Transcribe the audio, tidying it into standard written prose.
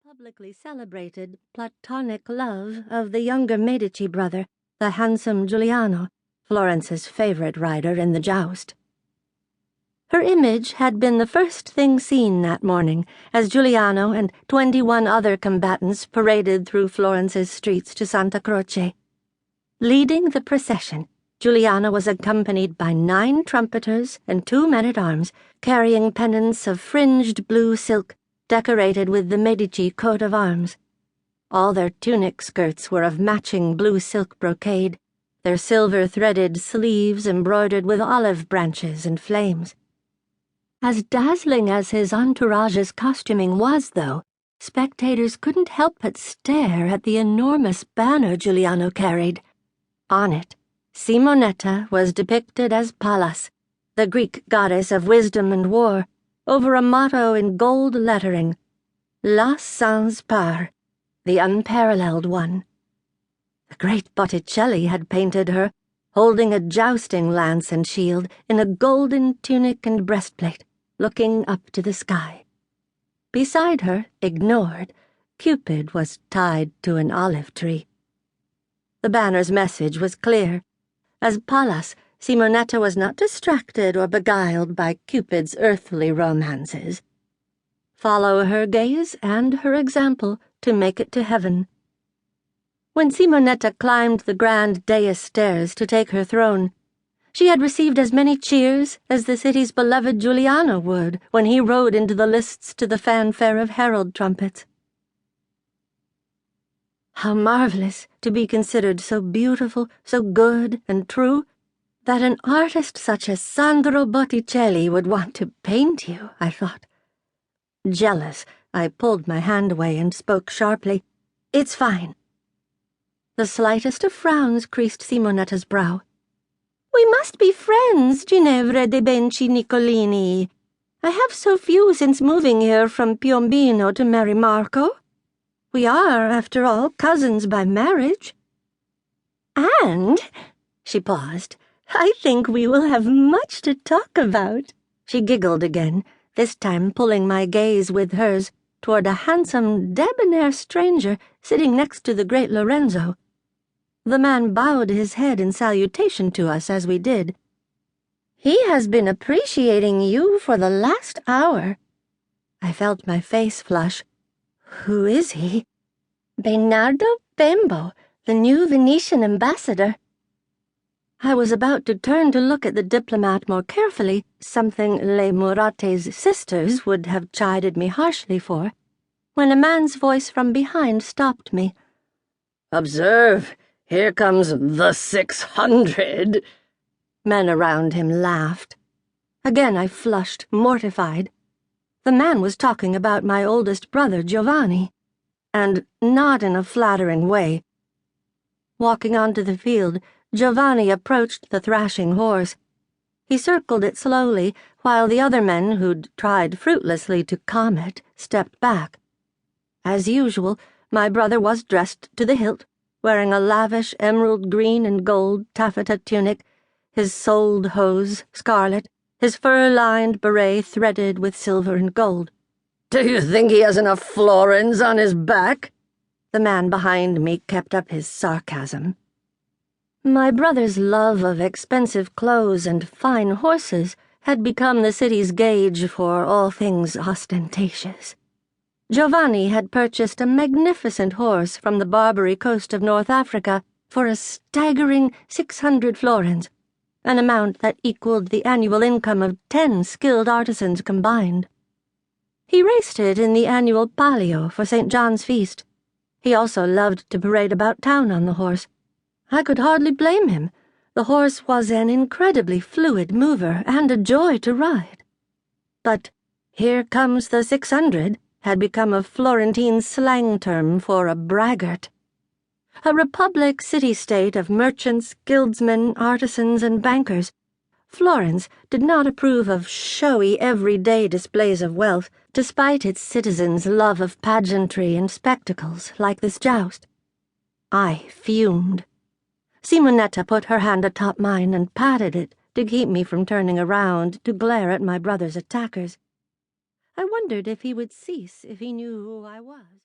publicly celebrated Platonic love of the younger Medici brother, the handsome Giuliano, Florence's favorite rider in the joust. Her image had been the first thing seen that morning as Giuliano and 21 other combatants paraded through Florence's streets to Santa Croce. Leading the procession, Giuliano was accompanied by 9 trumpeters and 2 men-at-arms carrying pennants of fringed blue silk decorated with the Medici coat of arms. All their tunic skirts were of matching blue silk brocade, their silver-threaded sleeves embroidered with olive branches and flames. As dazzling as his entourage's costuming was, though, spectators couldn't help but stare at the enormous banner Giuliano carried. On it, Simonetta was depicted as Pallas, the Greek goddess of wisdom and war, over a motto in gold lettering, La Sans Par, the unparalleled one. The great Botticelli had painted her, holding a jousting lance and shield in a golden tunic and breastplate, looking up to the sky. Beside her, ignored, Cupid was tied to an olive tree. The banner's message was clear. As Pallas, Simonetta was not distracted or beguiled by Cupid's earthly romances. Follow her gaze and her example to make it to heaven. When Simonetta climbed the grand dais stairs to take her throne, she had received as many cheers as the city's beloved Giuliano would when he rode into the lists to the fanfare of herald trumpets. How marvelous to be considered so beautiful, so good and true, that an artist such as Sandro Botticelli would want to paint you, I thought. Jealous, I pulled my hand away and spoke sharply. It's fine. The slightest of frowns creased Simonetta's brow. We must be friends, Ginevra de Benci Nicolini. I have so few since moving here from Piombino to marry Marco. We are, after all, cousins by marriage. And, she paused, I think we will have much to talk about. She giggled again, this time pulling my gaze with hers toward a handsome, debonair stranger sitting next to the great Lorenzo. The man bowed his head in salutation to us as we did. He has been appreciating you for the last hour. I felt my face flush. Who is he? Bernardo Bembo, the new Venetian ambassador. I was about to turn to look at the diplomat more carefully, something Le Murate's sisters would have chided me harshly for, when a man's voice from behind stopped me. Observe, here comes the 600. Men around him laughed. Again I flushed, mortified. The man was talking about my oldest brother, Giovanni, and not in a flattering way. Walking onto the field, Giovanni approached the thrashing horse. He circled it slowly, while the other men who'd tried fruitlessly to calm it stepped back. As usual, my brother was dressed to the hilt, wearing a lavish emerald green and gold taffeta tunic, his soled hose scarlet, his fur-lined beret threaded with silver and gold. Do you think he has enough florins on his back? The man behind me kept up his sarcasm. My brother's love of expensive clothes and fine horses had become the city's gauge for all things ostentatious. Giovanni had purchased a magnificent horse from the Barbary coast of North Africa for a staggering 600 florins, an amount that equaled the annual income of 10 skilled artisans combined. He raced it in the annual Palio for St. John's feast. He also loved to parade about town on the horse. I could hardly blame him. The horse was an incredibly fluid mover and a joy to ride. But here comes the 600 had become a Florentine slang term for a braggart. A republic city-state of merchants, guildsmen, artisans, and bankers, Florence did not approve of showy, everyday displays of wealth, despite its citizens' love of pageantry and spectacles like this joust. I fumed. Simonetta put her hand atop mine and patted it to keep me from turning around to glare at my brother's attackers. I wondered if he would cease if he knew who I was.